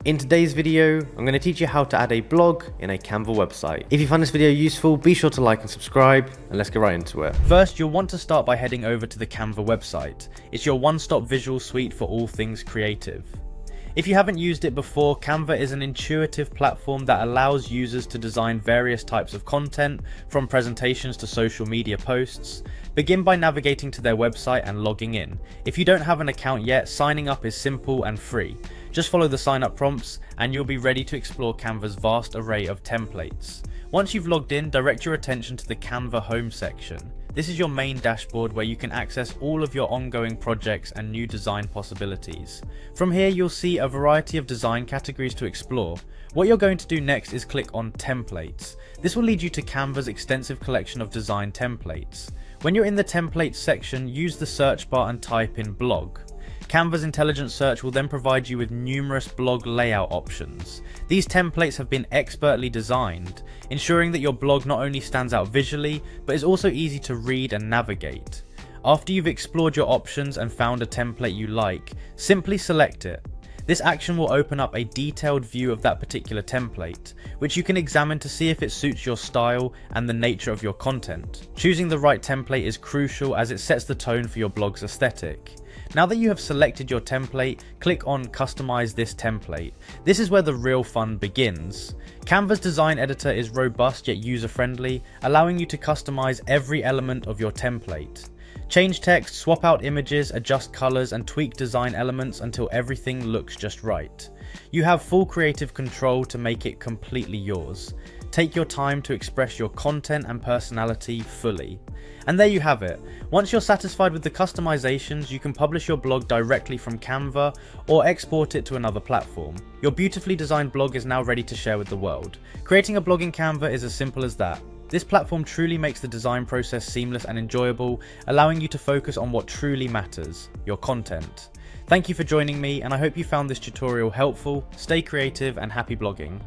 In today's video, I'm going to teach you how to add a blog in a Canva website. If you find this video useful, be sure to like and subscribe, and let's get right into it. First, you'll want to start by heading over to the Canva website. It's your one-stop visual suite for all things creative. If you haven't used it before, Canva is an intuitive platform that allows users to design various types of content, from presentations to social media posts. Begin by navigating to their website and logging in. If you don't have an account yet, signing up is simple and free. Just follow the sign up prompts and you'll be ready to explore Canva's vast array of templates. Once you've logged in, direct your attention to the Canva home section. This is your main dashboard where you can access all of your ongoing projects and new design possibilities. From here, you'll see a variety of design categories to explore. What you're going to do next is click on Templates. This will lead you to Canva's extensive collection of design templates. When you're in the Templates section, use the search bar and type in blog. Canva's intelligent search will then provide you with numerous blog layout options. These templates have been expertly designed, ensuring that your blog not only stands out visually, but is also easy to read and navigate. After you've explored your options and found a template you like, simply select it. This action will open up a detailed view of that particular template, which you can examine to see if it suits your style and the nature of your content. Choosing the right template is crucial as it sets the tone for your blog's aesthetic. Now that you have selected your template, click on Customize this template. This is where the real fun begins. Canva's design editor is robust yet user-friendly, allowing you to customize every element of your template. Change text, swap out images, adjust colors, and tweak design elements until everything looks just right. You have full creative control to make it completely yours. Take your time to express your content and personality fully. And there you have it. Once you're satisfied with the customizations, you can publish your blog directly from Canva or export it to another platform. Your beautifully designed blog is now ready to share with the world. Creating a blog in Canva is as simple as that. This platform truly makes the design process seamless and enjoyable, allowing you to focus on what truly matters, your content. Thank you for joining me, and I hope you found this tutorial helpful. Stay creative and happy blogging.